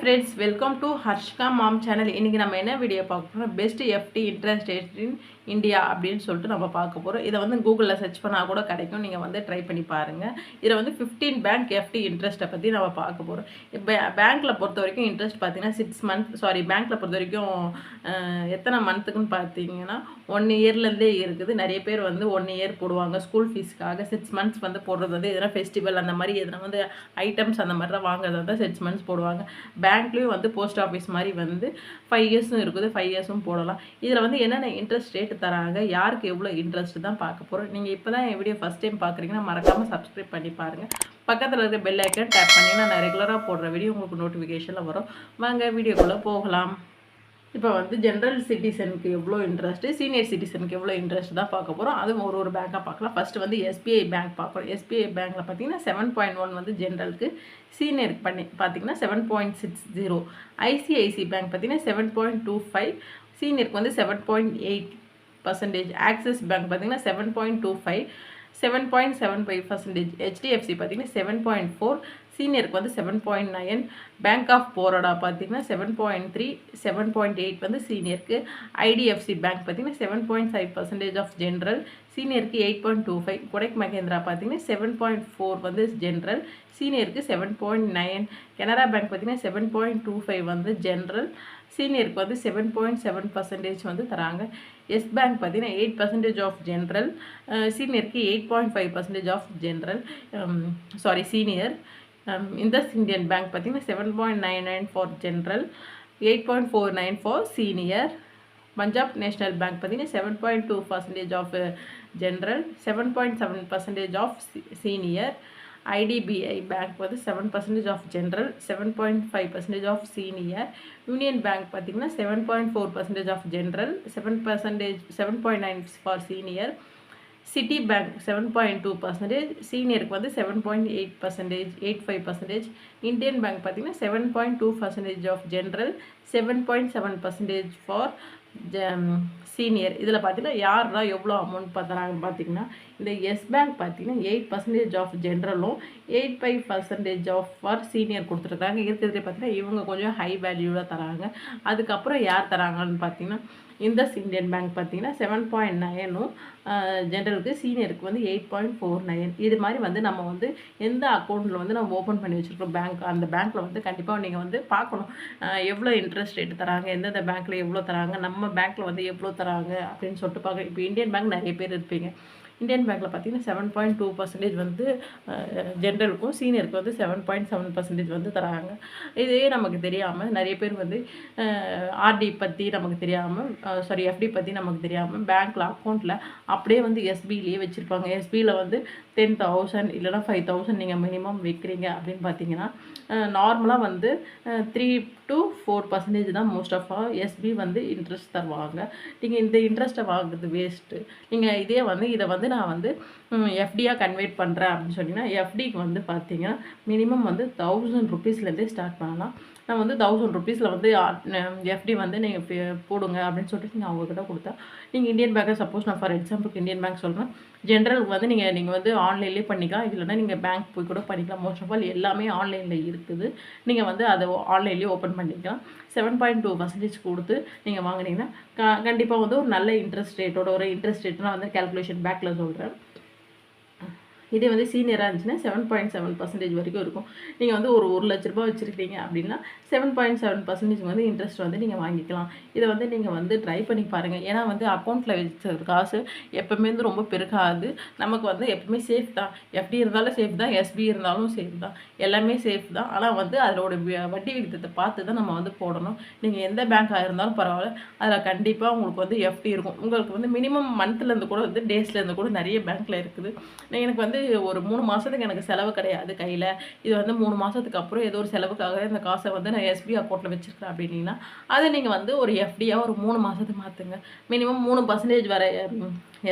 friends, welcome to Harshika Mom channel. இன்னைக்கு நம்ம என்ன வீடியோ பார்க்க போறோம், best FD interest rate in India அப்படின்னு சொல்லிட்டு நம்ம பார்க்க போறோம். இதை வந்து கூகுளில் சர்ச் பண்ணால் கூட கிடைக்கும், நீங்கள் வந்து ட்ரை பண்ணி பாருங்கள். இதில் வந்து 15 பேங்க் FD இன்ட்ரெஸ்ட்டை பற்றி நம்ம பார்க்க போகிறோம். இப்போ பேங்க்கில் பொறுத்த வரைக்கும் இன்ட்ரெஸ்ட் பார்த்தீங்கன்னா 6 months, பேங்க்கில் பொறுத்த வரைக்கும் எத்தனை மந்த்துக்குன்னு பார்த்தீங்கன்னா 1 இயர்லேருந்தே இருக்குது. நிறைய பேர் வந்து 1 இயர் போடுவாங்க ஸ்கூல் ஃபீஸ்க்காக. 6 months வந்து போடுறது வந்து எதனா ஃபெஸ்டிவல் அந்த மாதிரி எதனா வந்து ஐட்டம்ஸ் அந்த மாதிரிலாம் வாங்குறது வந்து 6 months போடுவாங்க. பேங்க்லேயும் வந்து போஸ்ட் ஆஃபீஸ் மாதிரி வந்து 5 yearsம் இருக்குது, 5 yearsம் போடலாம். இதில் வந்து என்னென்ன இன்ட்ரெஸ்ட் ரேட்டு தராங்க, யாருக்கு எவ்வளோ இன்ட்ரெஸ்ட் தான் பார்க்க போகிறோம். நீங்கள் இப்போ தான் என் வீடியோ ஃபஸ்ட் டைம் பார்க்குறீங்கன்னா மறக்காமல் சப்ஸ்கிரைப் பண்ணி பாருங்கள். பக்கத்தில் இருக்க பெல் ஐக்கன் டேப் பண்ணிங்கன்னா நான் ரெகுலராக போடுற வீடியோ உங்களுக்கு நோட்டிஃபிகேஷனில் வரும். வாங்க வீடியோக்குள்ளே போகலாம். இப்போ வந்து ஜென்ரல் சிட்டிசனுக்கு எவ்வளோ இன்ட்ரெஸ்ட்டு, சீனியர் சிட்டிசனுக்கு எவ்வளோ இன்ட்ரெஸ்ட் தான் பார்க்க போகிறோம். அதுவும் ஒரு பேங்காக பார்க்கலாம். ஃபஸ்ட்டு வந்து SBI பேங்க் பார்க்குறோம். SBI பேங்க்கில் பார்த்தீங்கன்னா 7.1 வந்து ஜென்ரலுக்கு, சீனியருக்கு பார்த்தீங்கன்னா 7.60. ICICI பேங்க் பார்த்தீங்கன்னா 7.25, சீனியருக்கு வந்து 7.8%. ஆக்சிஸ் பேங்க் பார்த்தீங்கன்னா 7.25, 7.75%. HDFC பார்த்தீங்கன்னா 7.4, சீனியருக்கு வந்து 7.9. பேங்க் ஆஃப் பரோடா பார்த்தீங்கன்னா 7.3, 7.8 வந்து சீனியருக்கு. IDFC பேங்க் பார்த்தீங்கன்னா 7.5% ஆஃப் ஜென்ரல், சீனியருக்கு 8.25. கொடக் மஹேந்திரா பார்த்தீங்கன்னா 7.4 வந்து ஜென்ரல், சீனியருக்கு 7.9. கனரா பேங்க் பார்த்தீங்கன்னா 7.25 வந்து ஜென்ரல், சீனியருக்கு வந்து 7.7% வந்து தராங்க. எஸ் பேங்க் பார்த்தீங்கன்னா 8% ஆஃப் ஜென்ரல், சீனியருக்கு 8.5% of general, senior. Indus Indian Bank பார்த்தீங்கன்னா 7.99 for general, 8.49 for senior. Punjab National Bank பார்த்தீங்கன்னா 7.2% of general, 7.7% of senior. IDBI Bank வந்து 7% of general, 7.5% of senior. Union Bank பார்த்தீங்கன்னா 7.4% of general, 7.9 for senior. Citi Bank 7.2%, சீனியருக்கு வந்து 7.8%, 85%. Indian Bank பார்த்தீங்கன்னா 7.2% of general, 7.7% for senior. இதில் பார்த்தீங்கன்னா யாரெல்லாம் எவ்வளோ அமௌண்ட் பார்த்துறாங்கன்னு பார்த்தீங்கன்னா, இந்த எஸ் பேங்க் பார்த்தீங்கன்னா 8% ஆஃப் ஜென்ரலும், 85% ஆஃப் ஃபார் சீனியர் கொடுத்துருக்காங்க. இருக்கிறதுலே பார்த்தீங்கன்னா இவங்க கொஞ்சம் ஹை வேல்யூவாக தராங்க. அதுக்கப்புறம் யார் தராங்கன்னு பார்த்தீங்கன்னா, இந்தஸ் இந்தியன் பேங்க் பார்த்தீங்கன்னா 7.9ம் ஜென்ரலுக்கு, சீனியருக்கு வந்து 8.49. இது மாதிரி வந்து நம்ம வந்து எந்த அக்கௌண்ட்டில் வந்து நம்ம ஓப்பன் பண்ணி வச்சுருக்கோம் பேங்க், அந்த பேங்க்கில் வந்து கண்டிப்பாக நீங்கள் வந்து பார்க்கணும் எவ்வளோ இன்ட்ரெஸ்ட் ரேட்டு தராங்க, எந்தெந்த பேங்க்கில் எவ்வளோ தராங்க, நம்ம பேங்க்கில் வந்து எவ்வளோ தராங்க அப்படின்னு சொல்லிட்டு பார்க்க. இப்போ இந்தியன் பேங்க் நிறைய பேர் இருப்பீங்க. இந்தியன் பேங்க்கில் பார்த்தீங்கன்னா 7.2% வந்து ஜென்ரலுக்கும், சீனியருக்கு வந்து 7.7% வந்து தராங்க. இதே நமக்கு தெரியாமல் நிறைய பேர் வந்து ஆர்டி பற்றி நமக்கு தெரியாமல், FD பற்றி நமக்கு தெரியாமல் பேங்க்கில் அக்கௌண்ட்டில் அப்படியே வந்து SBIலேயே வச்சுருப்பாங்க. SBIயில் வந்து 10,000 இல்லைனா 5,000 நீங்கள் மினிமம் வைக்கிறீங்க அப்படின்னு பார்த்தீங்கன்னா, நார்மலாக வந்து 3 to 4% தான் மோஸ்ட் ஆஃப் SB வந்து இன்ட்ரெஸ்ட் தருவாங்க. நீங்கள் இந்த இன்ட்ரெஸ்ட்டை வாங்குறது வேஸ்ட்டு. நீங்கள் இதை வந்து நான் வந்து FDயாக கன்வெர்ட் பண்ணுறேன் அப்படின்னு சொன்னீங்கன்னா, FDக்கு வந்து பார்த்தீங்கன்னா மினிமம் வந்து 1000 rupeesலேருந்தே ஸ்டார்ட் பண்ணலாம். நான் வந்து 1000 rupeesல வந்து FD வந்து நீங்கள் போடுங்க அப்படின்னு சொல்லிட்டு நீங்கள் அவங்கக்கிட்ட கொடுத்தா, நீங்கள் இந்தியன் பேங்கை சப்போஸ் நான் ஃபார் எக்ஸாம்பிளுக்கு இந்தியன் பேங்க் சொல்கிறேன், ஜென்ரலுக்கு வந்து நீங்கள் வந்து ஆன்லைன்லேயே பண்ணிக்கலாம், இல்லைன்னா நீங்கள் பேங்க் போய் கூட பண்ணிக்கலாம். மோஸ்ட் ஆஃப் ஆல் எல்லாமே ஆன்லைனில் இருக்குது. நீங்கள் வந்து அதை ஆன்லைன்லேயே ஓப்பன் பண்ணிக்கலாம். 7.2% கொடுத்து நீங்கள் வாங்கினீங்கன்னா கண்டிப்பாக வந்து ஒரு நல்ல இன்ட்ரெஸ்ட் ரேட்டோட, ஒரு இன்ட்ரெஸ்ட் ரேட் நான் வந்து கேல்குலேஷன் பேக்கில் சொல்கிறேன். இதே வந்து சீனியராக இருந்துச்சுன்னா 7.7% வரைக்கும் இருக்கும். நீங்கள் வந்து ஒரு 1 லட்ச ரூபா வச்சுருக்கீங்க அப்படின்னா 7.7% வந்து இன்ட்ரெஸ்ட் வந்து நீங்கள் வாங்கிக்கலாம். இதை வந்து நீங்கள் வந்து ட்ரை பண்ணி பாருங்கள். ஏன்னா வந்து அக்கௌண்ட்டில் வச்ச காசு எப்போவுமே வந்து ரொம்ப பெருகாது. நமக்கு வந்து எப்பவுமே சேஃப் தான். FD இருந்தாலும் சேஃப் தான், SB இருந்தாலும் சேஃப் தான், எல்லாமே சேஃப் தான். ஆனால் வந்து அதோட வட்டி விகிதத்தை பார்த்து தான் நம்ம வந்து போடணும். நீங்கள் எந்த பேங்காக இருந்தாலும் பரவாயில்ல, அதில் கண்டிப்பாக உங்களுக்கு வந்து FD இருக்கும். உங்களுக்கு வந்து மினிமம் மந்த்லேருந்து கூட வந்து டேஸ்லேருந்து கூட நிறைய பேங்க்கில் இருக்குது. எனக்கு வந்து ஒரு 3 மாதத்துக்கு எனக்கு செலவு கிடையாது கையில். இது வந்து 3 மாதத்துக்கு அப்புறம் ஏதோ ஒரு செலவுக்காக இந்த காசை வந்து நான் SB அக்கௌண்ட்டில் வச்சுருக்கேன் அப்படின்னா, அதை நீங்கள் வந்து ஒரு FDயாக ஒரு 3 மாதத்துக்கு மாற்றுங்க. மினிமம் 3% வர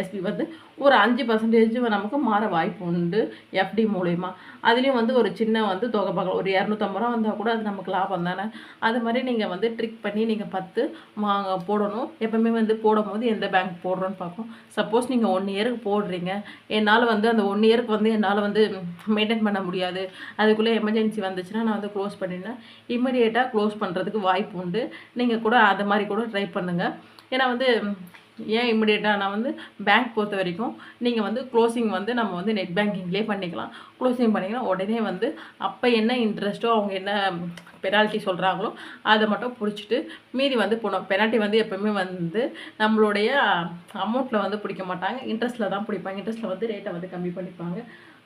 SB வந்து ஒரு 5% நமக்கு மாற வாய்ப்பு உண்டு FD மூலயமா. அதுலேயும் வந்து ஒரு சின்ன வந்து தொகை பார்க்கலாம். ஒரு 250 ரூபா வந்தால் கூட அது நமக்கு லாபம் தானே. அது மாதிரி நீங்கள் வந்து ட்ரிக் பண்ணி நீங்கள் பார்த்து போடணும். எப்பவுமே வந்து போடும்போது எந்த பேங்க் போடுறோன்னு பார்க்கணும். சப்போஸ் நீங்கள் 1 இயருக்கு போடுறீங்க, என்னால் வந்து அந்த 1 இயருக்கு வந்து என்னால் வந்து மெயின்டைன் பண்ண முடியாது, அதுக்குள்ளே எமர்ஜென்சி வந்துச்சுன்னா நான் வந்து க்ளோஸ் பண்ணிடுறேன், இம்மிடியேட்டாக க்ளோஸ் பண்ணுறதுக்கு வாய்ப்பு உண்டு. நீங்கள் கூட அது மாதிரி கூட ட்ரை பண்ணுங்கள். ஏன்னா வந்து ஏன் இம்மிடியேட்டாக நான் வந்து பேங்க் பொறுத்த வரைக்கும் நீங்கள் வந்து க்ளோசிங் வந்து நம்ம வந்து நெட் பேங்கிங்லேயே பண்ணிக்கலாம். க்ளோசிங் பண்ணிங்கன்னா உடனே வந்து அப்போ என்ன இன்ட்ரெஸ்ட்டோ அவங்க என்ன பெனால்ட்டி சொல்கிறாங்களோ அதை மட்டும் பிடிச்சிட்டு மீதி வந்து போனோம். பெனால்ட்டி வந்து எப்போவுமே வந்து நம்மளுடைய அமௌண்ட்டில் வந்து பிடிக்க மாட்டாங்க, இன்ட்ரெஸ்ட்டில் தான் பிடிப்பாங்க. இன்ட்ரெஸ்ட்டில் வந்து ரேட்டை வந்து கம்மி பண்ணிப்பாங்க.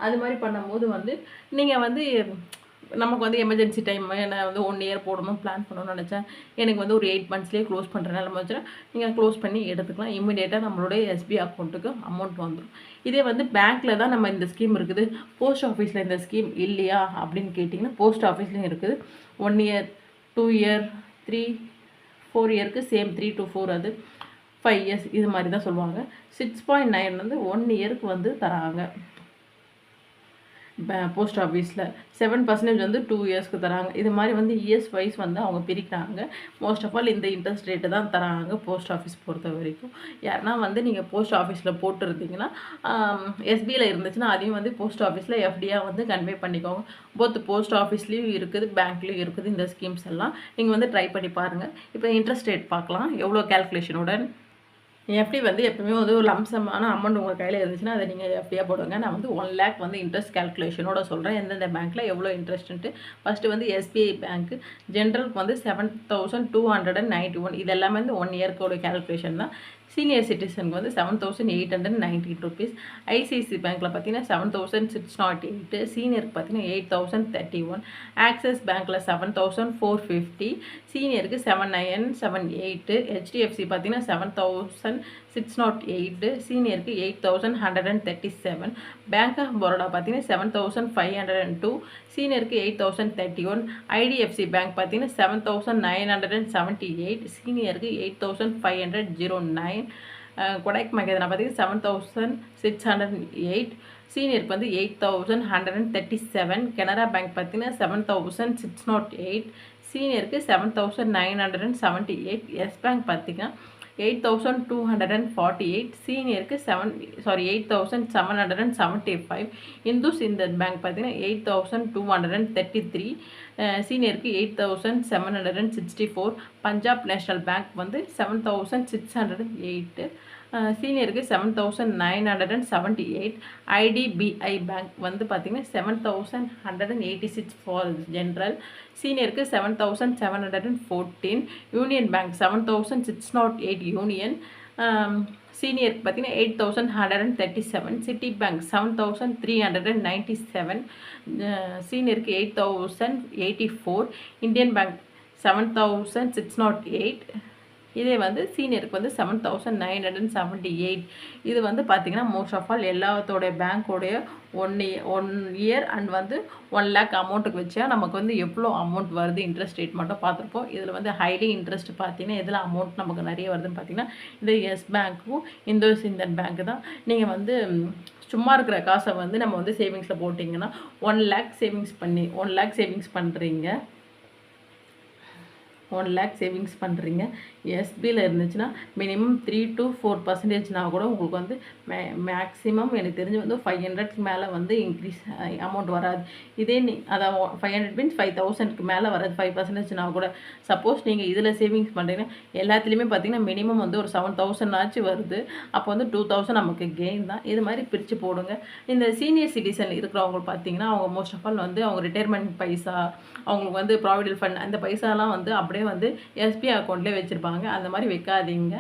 அது மாதிரி பண்ணும்போது வந்து நீங்கள் வந்து நமக்கு வந்து எமர்ஜென்சி டைம் நான் வந்து 1 இயர் போடணும் பிளான் பண்ணணும்னு நினச்சேன், எனக்கு வந்து ஒரு 8 மந்த்ஸ்லேயே க்ளோஸ் பண்ணுற நிலம வச்சுன்னா நீங்கள் க்ளோஸ் பண்ணி எடுத்துக்கலாம். இம்மிடியேட்டாக நம்மளுடைய எஸ்பிஐ அக்கௌண்ட்டுக்கு அமௌண்ட் வந்துடும். இதே வந்து பேங்க்கில் தான் நம்ம இந்த ஸ்கீம் இருக்குது, போஸ்ட் ஆஃபீஸில் இந்த ஸ்கீம் இல்லையா அப்படின்னு கேட்டிங்கன்னா போஸ்ட் ஆஃபீஸ்லேயும் இருக்குது. 1 இயர், 2 இயர், 3, 4 இயருக்கு சேம் 3 to 4, அது 5 இயர்ஸ் இது மாதிரி தான் சொல்லுவாங்க. 6.9 வந்து 1 இயருக்கு வந்து தராங்க போஸ்ட் ஆஃபீஸில். 7% வந்து 2 இயர்ஸ்க்கு தராங்க. இது மாதிரி வந்து இயர்ஸ் வைஸ் வந்து அவங்க பிரிக்கிறாங்க. மோஸ்ட் ஆஃப் ஆல் இந்த இன்ட்ரெஸ்ட் ரேட்டு தான் தராங்க போஸ்ட் ஆஃபீஸ் பொறுத்த வரைக்கும். யாருன்னா வந்து நீங்கள் போஸ்ட் ஆஃபீஸில் போட்டுருந்தீங்கன்னா எஸ்பிஐயில் இருந்துச்சுன்னா அதையும் வந்து போஸ்ட் ஆஃபீஸில் எஃப்டியாக வந்து கன்வே பண்ணிக்கோங்க. போத் போஸ்ட் ஆஃபீஸ்லேயும் இருக்குது, பேங்க்லேயும் இருக்குது இந்த ஸ்கீம்ஸ் எல்லாம். நீங்கள் வந்து ட்ரை பண்ணி பாருங்கள். இப்போ இன்ட்ரெஸ்ட் ரேட் பார்க்கலாம் எவ்வளோ கேல்குலேஷனுடன். எஃப்டி வந்து எப்பவுமே வந்து ஒரு லம்சமான அமௌண்ட் உங்கள் கையில் இருந்துச்சுன்னா அதை நீங்கள் எஃப்டியாக போடுங்க. நான் வந்து 1 lakh வந்து இன்ட்ரெஸ்ட் கேல்குலேஷனோட சொல்கிறேன் எந்தெந்த பேங்க்கில் எவ்வளோ இன்ட்ரெஸ்ட்டு. ஃபஸ்ட்டு வந்து எஸ்பிஐ பேங்க்கு ஜென்ரலுக்கு வந்து 7,291. இது எல்லாமே வந்து 1 இயர்க்கோட கேல்குலேஷன் தான். சீனியர் சிட்டிசனுக்கு வந்து 7,819 rupees. ஐசிஐசி பேங்க்கில் பார்த்தீங்கன்னா 7,608. சீனியருக்கு பார்த்தீங்கன்னா 8,031. ஆக்சிஸ் பேங்க்கில் 7,450. சீனியருக்கு 7,978. ஹெச்டிஎஃப்சி பார்த்தீங்கன்னா 7,608. சீனியருக்கு 8,137. பேங்க் ஆஃப் பரோடா பார்த்தீங்கன்னா 7,502. சீனியருக்கு 8,031. ஐடிஎஃப்சி பேங்க் பார்த்தீங்கன்னா 7,978. சீனியருக்கு 8,509. கொடைக் மகேந்திரா பார்த்தீங்கன்னா 7,608. சீனியருக்கு வந்து 8,137. கனரா பேங்க் பார்த்தீங்கன்னா 7,608. சீனியருக்கு 7,978. எஸ் பேங்க் பார்த்தீங்கன்னா 8,248. சீனியருக்கு 8,775. இந்துஸ் இந்தியன் பேங்க் பார்த்தீங்கன்னா 8,233. சீனியருக்கு 8,764. பஞ்சாப் நேஷ்னல் பேங்க் வந்து 7,608. சீனியருக்கு 7,978. ஐடிபிஐ பேங்க் வந்து பார்த்திங்கன்னா 7,186 ஃபார் ஜென்ரல். சீனியருக்கு 7,714. Union Bank 7,608 Union. சீனியருக்கு பார்த்தீங்கன்னா 8,137. Citi Bank 7,397. சீனியருக்கு 8,084. Indian Bank 7,608. இதே வந்து சீனியருக்கு வந்து 7,978. இது வந்து பார்த்திங்கன்னா மோஸ்ட் ஆஃப் ஆல் எல்லாத்தோடைய பேங்க்கோடைய 1 இயர் அண்ட் வந்து 1 lakh அமௌண்ட்டுக்கு வச்சா நமக்கு வந்து எவ்வளோ அமௌண்ட் வருது இன்ட்ரெஸ்ட் ரேட் மட்டும் பார்த்துருப்போம். இதில் வந்து ஹைலி இன்ட்ரெஸ்ட் பார்த்தீங்கன்னா எதில் அமௌண்ட் நமக்கு நிறைய வருதுன்னு பார்த்தீங்கன்னா இந்த எஸ் பேங்க்கும் இந்துஸ் இந்தியன் பேங்க்கு தான். நீங்கள் வந்து சும்மா இருக்கிற காசை வந்து நம்ம வந்து சேவிங்ஸில் போட்டிங்கன்னா 1 lakh சேவிங்ஸ் பண்ணி 1 lakh சேவிங்ஸ் பண்ணுறீங்க, 1 lakh சேவிங்ஸ் பண்ணுறீங்க. எஸ்பியில் இருந்துச்சுன்னா மினிமம் 3 to 4% கூட உங்களுக்கு வந்து மேக்ஸிமம் எனக்கு தெரிஞ்சு வந்து 500க்கு மேலே வந்து இன்க்ரீஸ் அமௌண்ட் வராது. இதே அதான் 500 மீன்ஸ் 5,000க்கு மேலே வராது 5% கூட. சப்போஸ் நீங்கள் இதில் சேவிங்ஸ் பண்ணுறீங்கன்னா எல்லாத்துலேயுமே பார்த்தீங்கன்னா மினிமம் வந்து ஒரு 7,000 ஆச்சு வருது. அப்போ வந்து 2,000 நமக்கு கெயின் தான். இது மாதிரி பிரித்து போடுங்க. இந்த சீனியர் சிட்டிசன் இருக்கிறவங்க பார்த்தீங்கன்னா அவங்க மோஸ்ட் ஆஃப் ஆல் வந்து அவங்க ரிட்டையர்மெண்ட் பைசா, அவங்களுக்கு வந்து ப்ராவிடென்ட் ஃபண்ட் அந்த பைசாலாம் வந்து அப்படியே வந்து எஸ்பிஐ அக்கௌண்ட்லேயே வச்சுருப்பாங்க. அந்த மாதிரி வைக்காதீங்க.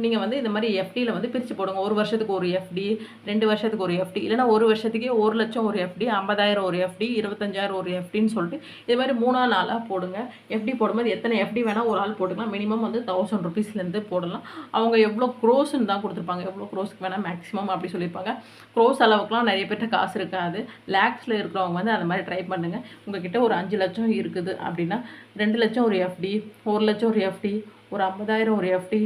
நீங்கள் வந்து இந்த மாதிரி எஃப்டியில் வந்து பிரித்து போடுங்க. 1 வருஷத்துக்கு ஒரு எஃப்டி, 2 வருஷத்துக்கு ஒரு எஃப்டி, இல்லைனா 1 வருஷத்துக்கே 1 லட்சம் ஒரு எஃப்டி, 50,000 ஒரு எஃப்டி, 25,000 ஒரு எஃப்டின்னு சொல்லிட்டு இது மாதிரி 3-4 போடுங்க. எஃப்டி போடும்போது எத்தனை எஃப்டி வேணால் ஒரு ஆள் போட்டுக்கலாம். மினிமம் வந்து 1,000 rupeesலேருந்து போடலாம். அவங்க எவ்வளோ க்ரோஸ்ன்னு தான் கொடுத்துருப்பாங்க, எவ்வளோ க்ரோஸ்க்கு வேணால் மேக்ஸிமம் அப்படி சொல்லியிருப்பாங்க. க்ரோஸ் அளவுக்குலாம் நிறைய பேர்ட்ட காசு இருக்காது. லேக்ஸில் இருக்கிறவங்க வந்து அந்த மாதிரி ட்ரை பண்ணுங்கள். உங்கள்கிட்ட ஒரு 5 லட்சம் இருக்குது அப்படின்னா 2 லட்சம் ஒரு எஃப்டி, 1 லட்சம் ஒரு எஃப்டி, ஒரு 50,000 ஒரு எஃப்டி,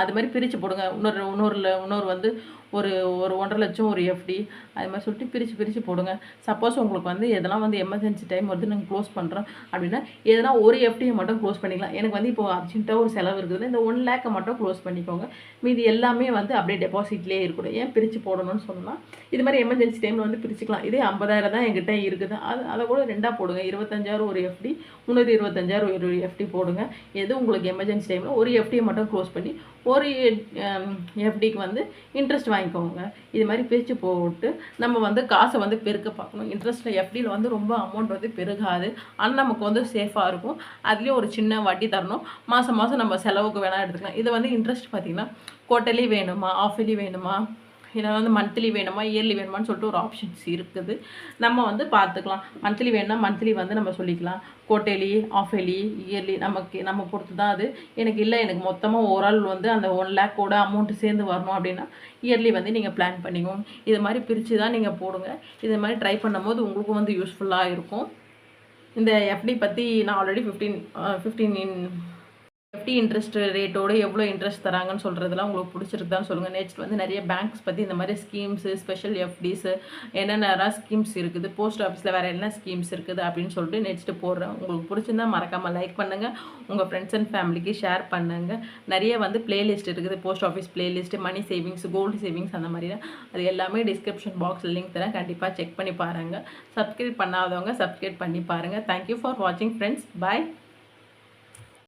அது மாதிரி பிரித்து போடுங்க. இன்னொரு வந்து ஒரு ஒரு 1,50,000 ஒரு எஃப்டி அது மாதிரி சொல்லிட்டு பிரித்து போடுங்க. சப்போஸ் உங்களுக்கு வந்து எதெல்லாம் வந்து எமர்ஜென்சி டைம் வருது நாங்கள் க்ளோஸ் பண்ணுறோம் அப்படின்னா எதனா ஒரு எஃப்டியை மட்டும் க்ளோஸ் பண்ணிக்கலாம். எனக்கு வந்து இப்போ அர்ஜென்ட்டாக ஒரு செலவு இருக்குது, இந்த 1,00,000 மட்டும் க்ளோஸ் பண்ணிக்கோங்க. மீதி எல்லாமே வந்து அப்படியே டெபாசிட்லேயே இருக்கணும். ஏன் பிரித்து போடணும்னு சொன்னால் இது மாதிரி எமர்ஜென்சி டைமில் வந்து பிரிச்சுக்கலாம். இதே 50,000 தான் என்கிட்ட இருக்குது, அதை கூட 2ஆக போடுங்க. 25,000 ஒரு எஃப்டி, 325,000 ஒரு எஃப்டி போடுங்க. எது உங்களுக்கு எமர்ஜென்சி டைமில் ஒரு எஃப்டியை மட்டும் க்ளோஸ் பண்ணி ஒரு எஃப்டிக்கு வந்து இன்ட்ரெஸ்ட் வாங்கிக்கோங்க. இது மாதிரி பிரித்து போட்டு நம்ம வந்து காசை வந்து பெருக்க பார்க்கணும். இன்ட்ரெஸ்ட்டில் எஃப்டியில் வந்து ரொம்ப அமௌண்ட் வந்து பெருகாது, ஆனால் நமக்கு வந்து சேஃபாக இருக்கும். அதுலேயும் ஒரு சின்ன வட்டி தரணும். மாதம் மாதம் நம்ம செலவுக்கு வேணால் எடுத்துக்கலாம். இதை வந்து இன்ட்ரெஸ்ட் பார்த்திங்கன்னா குவார்ட்டர்லி வேணுமா, ஆஃப்லி வேணுமா, இல்லை வந்து மந்த்லி வேணுமா, இயர்லி வேணுமான்னு சொல்லிட்டு ஒரு ஆப்ஷன்ஸ் இருக்குது. நம்ம வந்து பார்த்துக்கலாம். மந்த்லி வேணும்னா மந்த்லி வந்து நம்ம சொல்லிக்கலாம். குவார்ட்டர்லி, ஆஃப்லி, இயர்லி நம்ம பொறுத்து தான் அது. எனக்கு இல்லை, எனக்கு மொத்தமாக ஓவரால் வந்து அந்த 1,00,000 அமௌண்ட்டு சேர்ந்து வரணும் அப்படின்னா இயர்லி வந்து நீங்கள் பிளான் பண்ணிக்கோங்க. இது மாதிரி பிரித்து தான் நீங்கள் போடுங்க. இது மாதிரி ட்ரை பண்ணும்போது உங்களுக்கும் வந்து யூஸ்ஃபுல்லாக இருக்கும். இந்த எஃப்டி பற்றி நான் ஆல்ரெடி 15 எஃப்டி இன்ட்ரெஸ்ட் ரேட்டோடு எவ்வளோ இன்ட்ரெஸ்ட் தராங்கன்னு சொல்கிறதுலாம் உங்களுக்கு பிடிச்சிருக்குதான்னு சொல்லுங்கள். நெக்ஸ்ட் வந்து நிறைய பேங்க்ஸ் பற்றி இந்த மாதிரி ஸ்கீம்ஸு, ஸ்பெஷல் எஃப்டிஸு, என்னென்ன ஸ்கீம்ஸ் இருக்குது, போஸ்ட் ஆஃபீஸில் வேறு என்ன ஸ்கீம்ஸ் இருக்குது அப்படின்னு சொல்லிட்டு நெக்ஸ்ட்டு போடுறேன். உங்களுக்கு பிடிச்சிருந்தா மறக்காமல் லைக் பண்ணுங்கள், உங்கள் ஃப்ரெண்ட்ஸ் அண்ட் ஃபேமிலிக்கு ஷேர் பண்ணுங்கள். நிறைய வந்து பிளேலிஸ்ட் இருக்குது, post office playlist, money savings, gold savings, அந்த மாதிரி அது எல்லாமே டிஸ்கிரிப்ஷன் பாக்ஸில் லிங்க் தரேன். கண்டிப்பாக செக் பண்ணி பாருங்கள். சப்ஸ்கிரைப் பண்ணாதவங்க சப்ஸ்கிரைப் பண்ணி பாருங்கள். தேங்க்யூ ஃபார் வாட்சிங் ஃப்ரெண்ட்ஸ். பாய்.